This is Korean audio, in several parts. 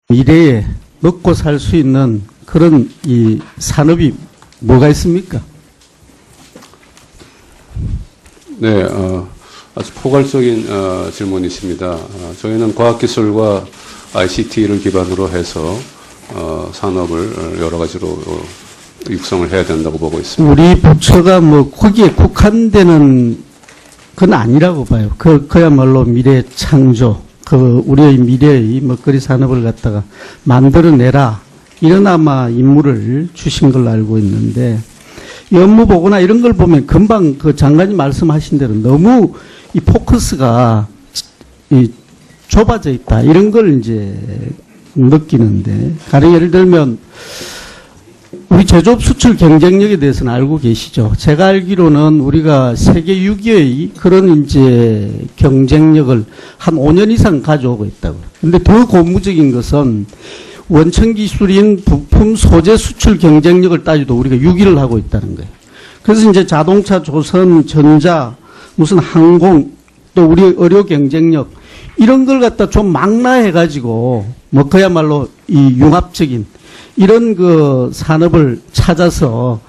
미래에 먹고 살 수 있는 그런 이 산업이 뭐가 있습니까? 네, 아주 포괄적인 질문이십니다. 저희는 과학기술과 ICT를 기반으로 해서 산업을 여러 가지로 육성을 해야 된다고 보고 있습니다. 우리 부처가 뭐 거기에 국한되는 건 아니라고 봐요. 그야말로 미래 창조, 우리의 미래의 먹거리 산업을 갖다가 만들어내라. 이런 아마 임무를 주신 걸로 알고 있는데, 이 업무 보고나 이런 걸 보면 금방 그 장관님 말씀하신 대로 너무 이 포커스가 좁아져 있다. 이런 걸 이제 느끼는데, 가령 예를 들면 우리 제조업 수출 경쟁력에 대해서는 알고 계시죠? 제가 알기로는 우리가 세계 6위의 그런 이제 경쟁력을 한 5년 이상 가져오고 있다고. 근데 더 고무적인 것은 원천 기술인 부품 소재 수출 경쟁력을 따지도 우리가 6위를 하고 있다는 거예요. 그래서 이제 자동차, 조선, 전자, 무슨 항공, 또 우리 의료 경쟁력, 이런 걸 갖다 좀 망라해가지고, 뭐 그야말로 이 융합적인 이런 그 산업을 찾아서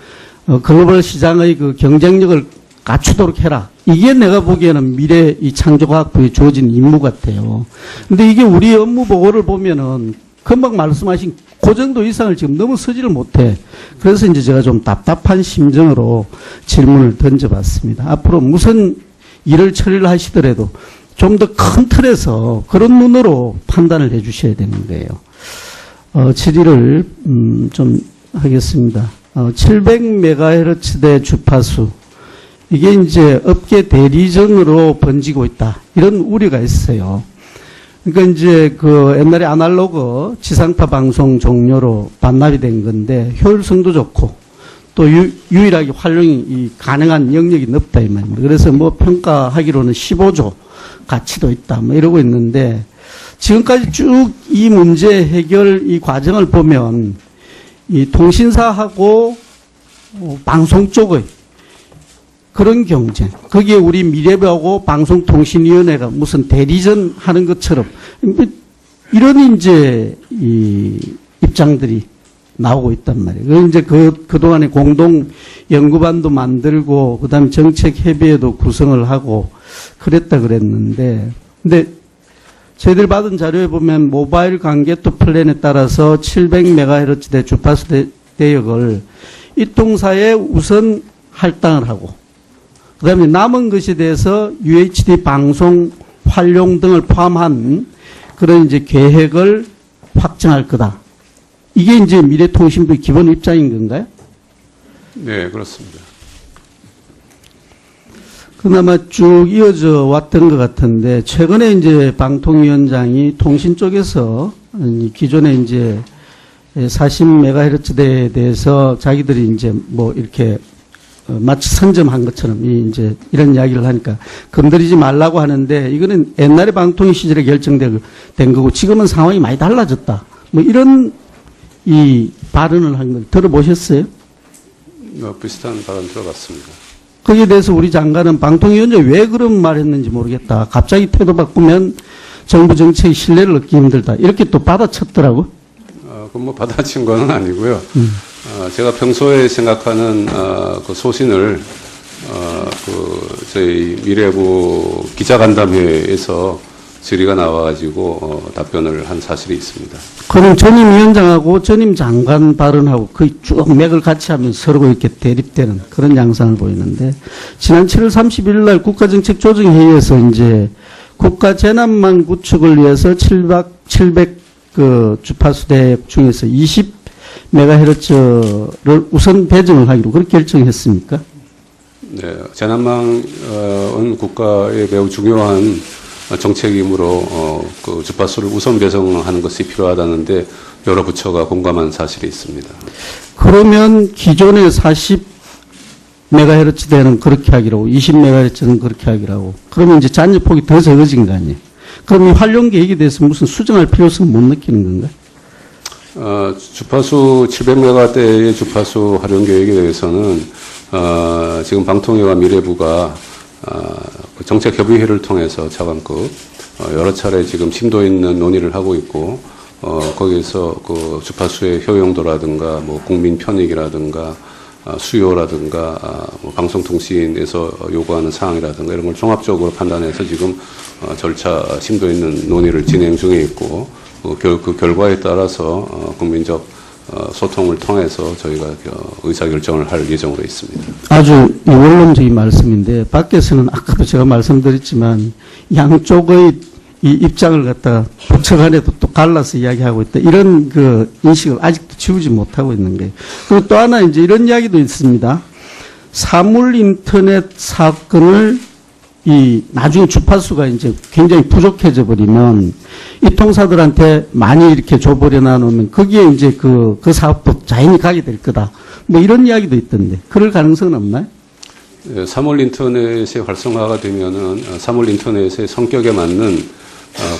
글로벌 시장의 그 경쟁력을 갖추도록 해라. 이게 내가 보기에는 미래 이 창조과학부에 주어진 임무 같아요. 근데 이게 우리 업무 보고를 보면은 금방 말씀하신 그 정도 이상을 지금 너무 쓰지를 못해. 그래서 이제 제가 좀 답답한 심정으로 질문을 던져봤습니다. 앞으로 무슨 일을 처리를 하시더라도 좀 더 큰 틀에서 그런 눈으로 판단을 해 주셔야 되는 거예요. 질의를 좀 하겠습니다. 700MHz대 주파수, 이게 이제 업계 대리전으로 번지고 있다. 이런 우려가 있어요. 그러니까 이제 그 옛날에 아날로그 지상파 방송 종료로 반납이 된 건데 효율성도 좋고 또 유일하게 활용이 가능한 영역이 넓다 이 말입니다. 그래서 뭐 평가하기로는 15조 가치도 있다 뭐 이러고 있는데, 지금까지 쭉 이 문제 해결 이 과정을 보면 이 통신사하고 방송 쪽의 그런 경쟁, 거기에 우리 미래부하고 방송통신위원회가 무슨 대리전 하는 것처럼 이런 이제 이 입장들이 나오고 있단 말이에요. 그 이제 그동안에 공동 연구반도 만들고 그다음에 정책 협의회도 구성을 하고 그랬다 그랬는데, 근데 저희들 받은 자료에 보면 모바일 관계투 플랜에 따라서 700MHz대 주파수 대역을 이통사에 우선 할당을 하고, 그 다음에 남은 것에 대해서 UHD 방송 활용 등을 포함한 그런 이제 계획을 확정할 거다. 이게 이제 미래통신부의 기본 입장인 건가요? 네, 그렇습니다. 그나마 쭉 이어져 왔던 것 같은데, 최근에 이제 방통위원장이 통신 쪽에서 기존에 이제 40MHz대에 대해서 자기들이 이제 뭐 이렇게 마치 선점한 것처럼 이제 이런 이야기를 하니까 건드리지 말라고 하는데, 이거는 옛날에 방통위 시절에 결정된 거고 지금은 상황이 많이 달라졌다. 뭐 이런 이 발언을 한 걸 들어보셨어요? 비슷한 발언 들어봤습니다. 거기에 대해서 우리 장관은 방통위원장이 왜 그런 말 했는지 모르겠다. 갑자기 태도 바꾸면 정부 정책의 신뢰를 얻기 힘들다. 이렇게 또 받아쳤더라고. 그건 뭐 받아친 건 아니고요. 제가 평소에 생각하는 그 소신을 저희 미래부 기자간담회에서 질의가 나와가지고 답변을 한 사실이 있습니다. 그럼 전임 위원장하고 전임 장관 발언하고 거의 쭉 맥을 같이 하면 서로 이렇게 대립되는 그런 양상을 보이는데, 지난 7월 31일 날 국가정책 조정회의에서 이제 국가 재난망 구축을 위해서 700 그 주파수 대역 중에서 20MHz를 우선 배정을 하기로 그렇게 결정했습니까? 네, 재난망은 국가의 매우 중요한 정책이므로 그 주파수를 우선 배정하는 것이 필요하다는데 여러 부처가 공감한 사실이 있습니다. 그러면 기존의 40MHz대는 그렇게 하기로 하고 20MHz는 그렇게 하기로 하고, 그러면 이제 잔여폭이 더 적어진 거 아니에요? 그럼 이 활용 계획에 대해서 무슨 수정할 필요성을 못 느끼는 건가요? 주파수 700MHz대의 주파수 활용 계획에 대해서는 지금 방통위와 미래부가 그 정책협의회를 통해서 차관급 여러 차례 지금 심도 있는 논의를 하고 있고, 거기에서 그 주파수의 효용도라든가 뭐 국민 편익이라든가 수요라든가 뭐 방송통신에서 요구하는 사항이라든가 이런 걸 종합적으로 판단해서 지금 절차 심도 있는 논의를 진행 중에 있고 그 결과에 따라서 국민적 소통을 통해서 저희가 의사결정을 할 예정으로 있습니다. 아주 원론적인 말씀인데 밖에서는 아까도 제가 말씀드렸지만 양쪽의 이 입장을 갖다가 부처 간에도 또 갈라서 이야기하고 있다. 이런 그 인식을 아직도 지우지 못하고 있는 거예요. 그리고 또 하나 이제 이런 이야기도 있습니다. 사물 인터넷 사건을 나중에 주파수가 이제 굉장히 부족해져 버리면 이 통사들한테 많이 이렇게 줘버려 놔놓으면 거기에 이제 그 사업도 자연히 가게 될 거다. 뭐 이런 이야기도 있던데 그럴 가능성은 없나요? 네, 사물 인터넷의 활성화가 되면은 사물 인터넷의 성격에 맞는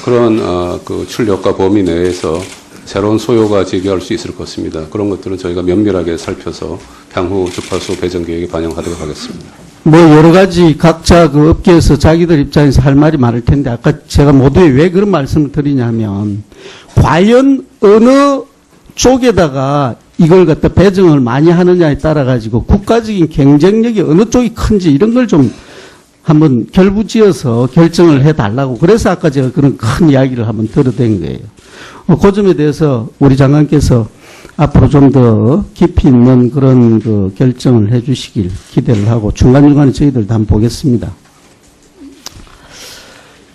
그런 그 출력과 범위 내에서 새로운 소요가 제기할 수 있을 것입니다. 그런 것들은 저희가 면밀하게 살펴서 향후 주파수 배정 계획에 반영하도록 하겠습니다. 뭐 여러 가지 각자 그 업계에서 자기들 입장에서 할 말이 많을 텐데 아까 제가 모두에 왜 그런 말씀을 드리냐면 과연 어느 쪽에다가 이걸 갖다 배정을 많이 하느냐에 따라 가지고 국가적인 경쟁력이 어느 쪽이 큰지 이런 걸 좀 한번 결부지어서 결정을 해달라고 그래서 아까 제가 그런 큰 이야기를 한번 들어댄 거예요. 그 점에 대해서 우리 장관께서 앞으로 좀 더 깊이 있는 그런 그 결정을 해 주시길 기대를 하고 중간중간에 저희들도 한번 보겠습니다.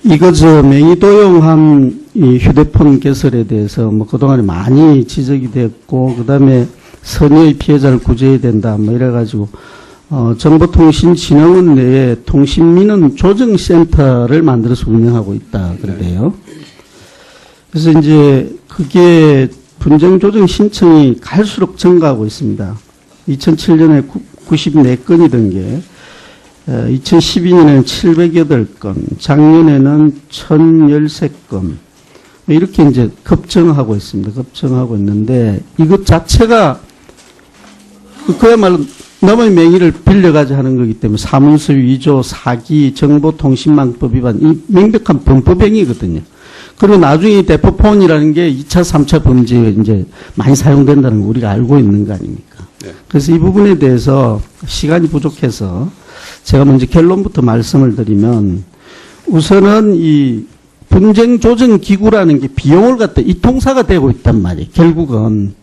이거 맹의도용한 이 휴대폰 개설에 대해서 뭐 그동안에 많이 지적이 됐고 그다음에 선의의 피해자를 구제해야 된다 뭐 이래가지고 정보통신진흥원 내에 통신민원 조정센터를 만들어서 운영하고 있다 그러대요. 그래서 이제 그게 분쟁 조정 신청이 갈수록 증가하고 있습니다. 2007년에 94건이던 게 2012년에는 708건, 작년에는 1013건 이렇게 이제 급증하고 있습니다. 급증하고 있는데 이것 자체가 그야말로 남의 명의를 빌려가지고 하는 거기 때문에 사문서 위조, 사기, 정보통신망법 위반 이 명백한 범법 행위거든요. 그리고 나중에 대포폰이라는 게 2차, 3차 범죄에 이제 많이 사용된다는 걸 우리가 알고 있는 거 아닙니까? 네. 그래서 이 부분에 대해서 시간이 부족해서 제가 먼저 결론부터 말씀을 드리면 우선은 이 분쟁 조정 기구라는 게 비용을 갖다 이 통사가 되고 있단 말이에요. 결국은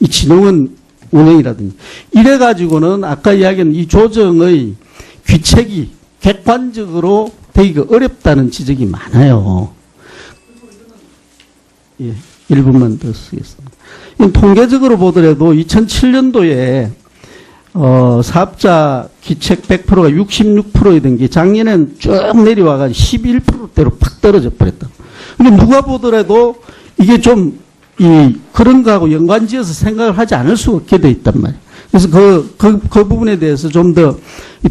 이 진흥원 운영이라든지 이래 가지고는 아까 이야기한 이 조정의 귀책이 객관적으로 되기가 어렵다는 지적이 많아요. 예, 1분만 더 쓰겠습니다. 통계적으로 보더라도 2007년도에 사업자 기책 100%가 66%이던 게 작년에는 쭉 내려와가지고 11%대로 팍 떨어져 버렸다. 근데 누가 보더라도 이게 좀 그런 거하고 연관지어서 생각을 하지 않을 수 없게 돼 있단 말이에요. 그래서 그 부분에 대해서 좀 더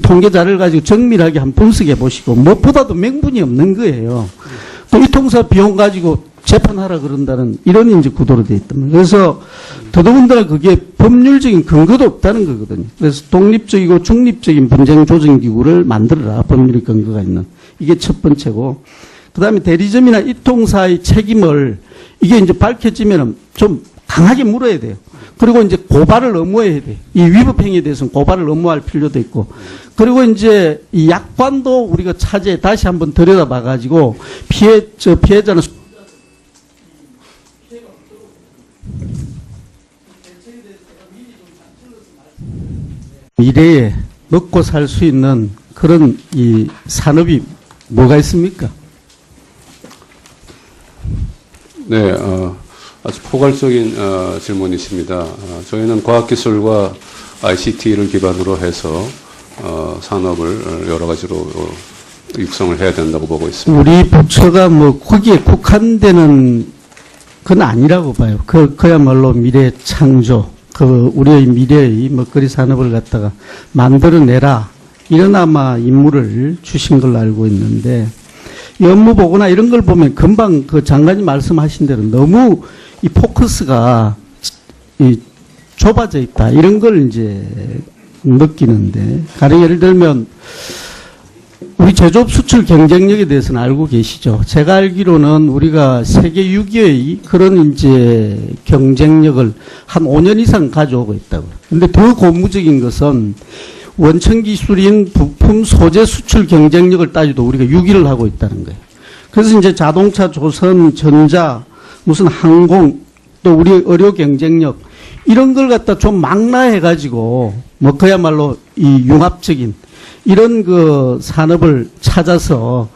통계 자료를 가지고 정밀하게 한번 분석해 보시고 무엇보다도 명분이 없는 거예요. 또 이 통사 비용 가지고 재판하라 그런다는 이런 이제 구도로 돼 있단 말이에요. 그래서 더더군다나 그게 법률적인 근거도 없다는 거거든요. 그래서 독립적이고 중립적인 분쟁 조정 기구를 만들어라. 법률 근거가 있는. 이게 첫 번째고. 그다음에 대리점이나 이 통사의 책임을 이게 이제 밝혀지면은 좀 강하게 물어야 돼요. 그리고 이제 고발을 의무해야 돼요. 이 위법 행위에 대해서는 고발을 의무할 필요도 있고. 그리고 이제 이 약관도 우리가 차제에 다시 한번 들여다봐 가지고 피해자는 미래에 먹고 살 수 있는 그런 이 산업이 뭐가 있습니까? 네, 아주 포괄적인 질문이십니다. 저희는 과학기술과 ICT를 기반으로 해서 산업을 여러 가지로 육성을 해야 된다고 보고 있습니다. 우리 부처가 뭐 거기에 국한되는 건 아니라고 봐요. 그야말로 미래 창조, 우리의 미래의 먹거리 산업을 갖다가 만들어내라. 이런 아마 임무를 주신 걸로 알고 있는데, 이 업무 보고나 이런 걸 보면 금방 그 장관님 말씀하신 대로 너무 이 포커스가 좁아져 있다. 이런 걸 이제 느끼는데, 가령 예를 들면, 우리 제조업 수출 경쟁력에 대해서는 알고 계시죠? 제가 알기로는 우리가 세계 6위의 그런 이제 경쟁력을 한 5년 이상 가져오고 있다고요. 근데 더 고무적인 것은 원천 기술인 부품 소재 수출 경쟁력을 따져도 우리가 6위를 하고 있다는 거예요. 그래서 이제 자동차, 조선, 전자, 무슨 항공, 또 우리 의료 경쟁력, 이런 걸 갖다 좀 망라해가지고, 뭐 그야말로 이 융합적인 이런 그 산업을 찾아서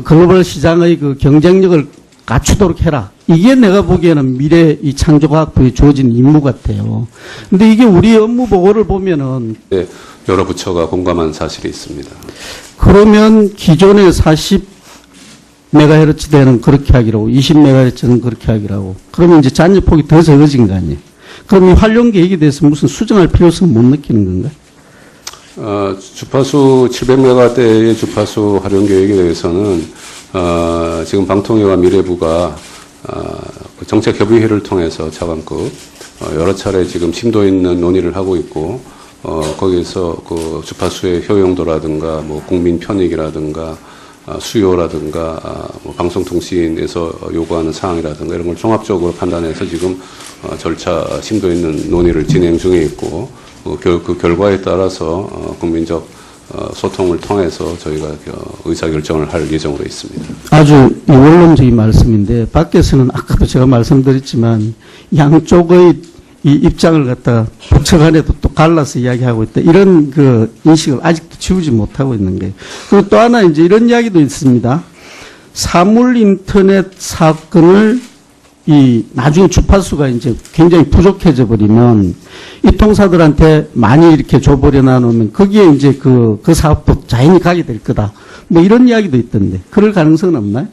글로벌 시장의 그 경쟁력을 갖추도록 해라. 이게 내가 보기에는 미래 이 창조과학부에 주어진 임무 같아요. 근데 이게 우리 업무 보고를 보면은 네, 여러 부처가 공감한 사실이 있습니다. 그러면 기존의 40MHz대는 그렇게 하기로 하고 20MHz는 그렇게 하기로 하고 그러면 이제 잔여폭이 더 적어진 거 아니에요. 그럼 이 활용 계획에 대해서 무슨 수정할 필요성은 못 느끼는 건가요? 주파수 700메가대의 주파수 활용 계획에 대해서는 지금 방통위와 미래부가 그 정책협의회를 통해서 차관급 여러 차례 지금 심도 있는 논의를 하고 있고 거기서 그 주파수의 효용도라든가 뭐 국민 편익이라든가 수요라든가 뭐 방송통신에서 요구하는 사항이라든가 이런 걸 종합적으로 판단해서 지금 절차 심도 있는 논의를 진행 중에 있고 그 결과에 따라서 국민적 소통을 통해서 저희가 의사결정을 할 예정으로 있습니다. 아주 원론적인 말씀인데 밖에서는 아까도 제가 말씀드렸지만 양쪽의 이 입장을 갖다가 부처 간에도 또 갈라서 이야기하고 있다. 이런 그 인식을 아직도 지우지 못하고 있는 거예요. 그리고 또 하나 이제 이런 이야기도 있습니다. 사물 인터넷 사건을 나중에 주파수가 이제 굉장히 부족해져 버리면 이 통사들한테 많이 이렇게 줘버려 놔놓으면 거기에 이제 그 사업도 자연히 가게 될 거다. 뭐 이런 이야기도 있던데 그럴 가능성은 없나요?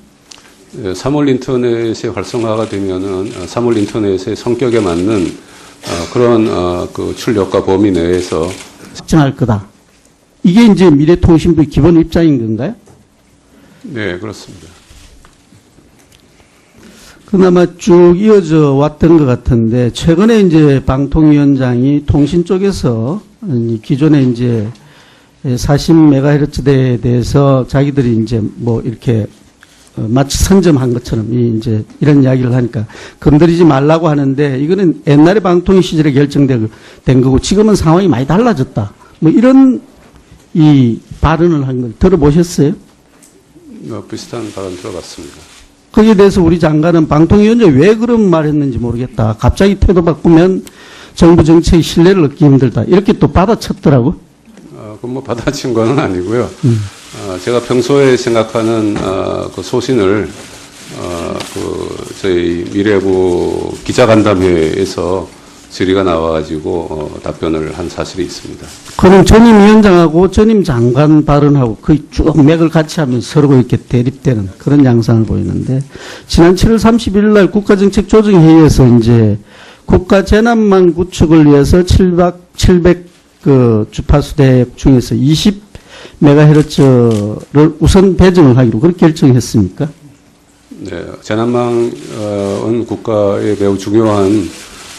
네, 사물 인터넷의 활성화가 되면은 사물 인터넷의 성격에 맞는 그런 그 출력과 범위 내에서 확정할 거다. 이게 이제 미래통신부의 기본 입장인 건가요? 네, 그렇습니다. 그나마 쭉 이어져 왔던 것 같은데 최근에 이제 방통위원장이 통신 쪽에서 기존에 이제 40MHz대에 대해서 자기들이 이제 뭐 이렇게 마치 선점한 것처럼 이제 이런 이야기를 하니까 건드리지 말라고 하는데 이거는 옛날에 방통위 시절에 결정된 거고 지금은 상황이 많이 달라졌다. 뭐 이런 이 발언을 한 걸 들어보셨어요? 비슷한 발언 들어봤습니다. 거기에 대해서 우리 장관은 방통위원장이 왜 그런 말 했는지 모르겠다. 갑자기 태도 바꾸면 정부 정책의 신뢰를 얻기 힘들다. 이렇게 또 받아쳤더라고. 그건 뭐 받아친 건 아니고요. 제가 평소에 생각하는 그 소신을 저희 미래부 기자간담회에서 질의가 나와가지고 답변을 한 사실이 있습니다. 그럼 전임 위원장하고 전임 장관 발언하고 거의 쭉 맥을 같이 하면서 서로 이렇게 대립되는 그런 양상을 보이는데 지난 7월 31일 날 국가정책조정회의에서 이제 국가재난망 구축을 위해서 700 그 주파수대 중에서 20MHz를 우선 배정을 하기로 그렇게 결정했습니까? 네, 재난망은 국가의 매우 중요한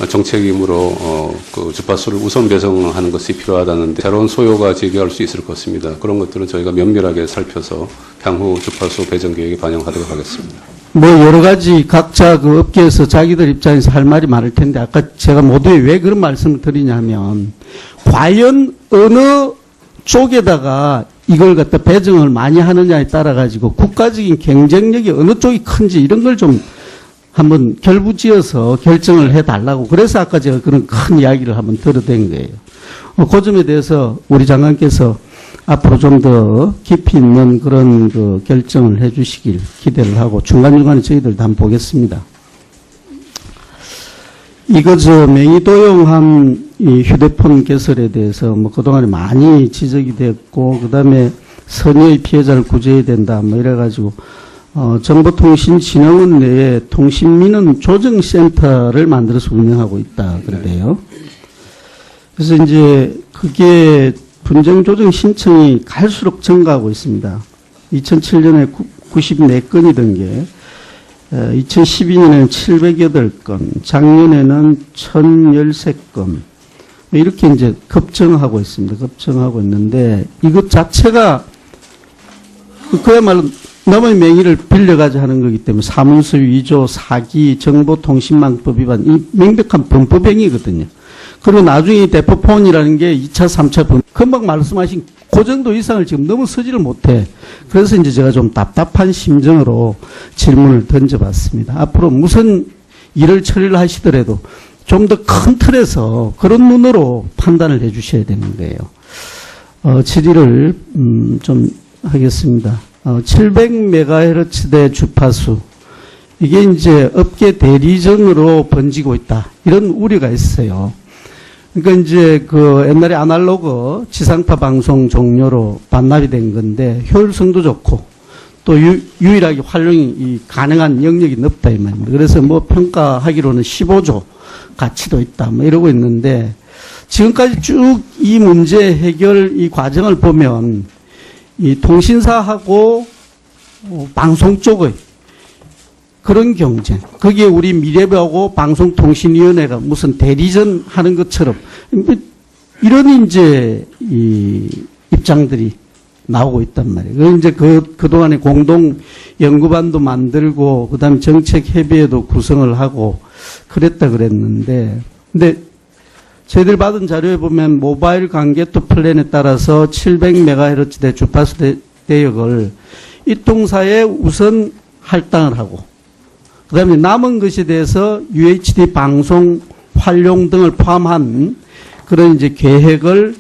정책이므로 그 주파수를 우선 배정하는 것이 필요하다는데 새로운 소요가 제기할 수 있을 것입니다. 그런 것들은 저희가 면밀하게 살펴서 향후 주파수 배정 계획에 반영하도록 하겠습니다. 뭐 여러 가지 각자 그 업계에서 자기들 입장에서 할 말이 많을 텐데 아까 제가 모두에 왜 그런 말씀을 드리냐면 과연 어느 쪽에다가 이걸 갖다 배정을 많이 하느냐에 따라 가지고 국가적인 경쟁력이 어느 쪽이 큰지 이런 걸 좀 한번 결부지어서 결정을 해달라고 그래서 아까 제가 그런 큰 이야기를 한번 들어댄 거예요. 그 점에 대해서 우리 장관께서 앞으로 좀 더 깊이 있는 그런 그 결정을 해 주시길 기대를 하고 중간중간에 저희들도 한번 보겠습니다. 이거 맹의도용한 이 휴대폰 개설에 대해서 뭐 그동안에 많이 지적이 됐고 그다음에 선의의 피해자를 구제해야 된다 뭐 이래가지고 정보통신진흥원 내에 통신민원 조정센터를 만들어서 운영하고 있다 그러대요. 그래서 이제 그게 분쟁 조정 신청이 갈수록 증가하고 있습니다. 2007년에 94건이던 게 2012년에는 708건, 작년에는 1013건 이렇게 이제 급증하고 있습니다. 급증하고 있는데 이것 자체가 그야말로 남의 명의를 빌려가지 하는 거기 때문에 사문서 위조, 사기, 정보통신망법 위반, 이 명백한 범법행위거든요. 그리고 나중에 대포폰이라는 게 2차, 3차 범, 금방 말씀하신 그 정도 이상을 지금 너무 서지를 못해. 그래서 이제 제가 좀 답답한 심정으로 질문을 던져봤습니다. 앞으로 무슨 일을 처리를 하시더라도 좀 더 큰 틀에서 그런 눈으로 판단을 해 주셔야 되는 거예요. 질의를 좀 하겠습니다. 700MHz대 주파수, 이게 이제 업계 대리전으로 번지고 있다, 이런 우려가 있어요. 그러니까 이제 그 옛날에 아날로그 지상파 방송 종료로 반납이 된 건데 효율성도 좋고 또 유일하게 활용이 가능한 영역이 넓다 이 말입니다. 그래서 뭐 평가하기로는 15조 가치도 있다 뭐 이러고 있는데, 지금까지 쭉 이 문제 해결 이 과정을 보면 이 통신사하고 방송 쪽의 그런 경쟁, 거기에 우리 미래부하고 방송통신위원회가 무슨 대리전 하는 것처럼 이런 이제 이 입장들이 나오고 있단 말이에요. 그 이제 그동안에 공동 연구반도 만들고 그다음에 정책 협의회도 구성을 하고 그랬다 그랬는데, 근데 저희들 받은 자료에 보면 모바일 관계투 플랜에 따라서 700MHz대 주파수 대역을 이 통사에 우선 할당을 하고, 그 다음에 남은 것에 대해서 UHD 방송 활용 등을 포함한 그런 이제 계획을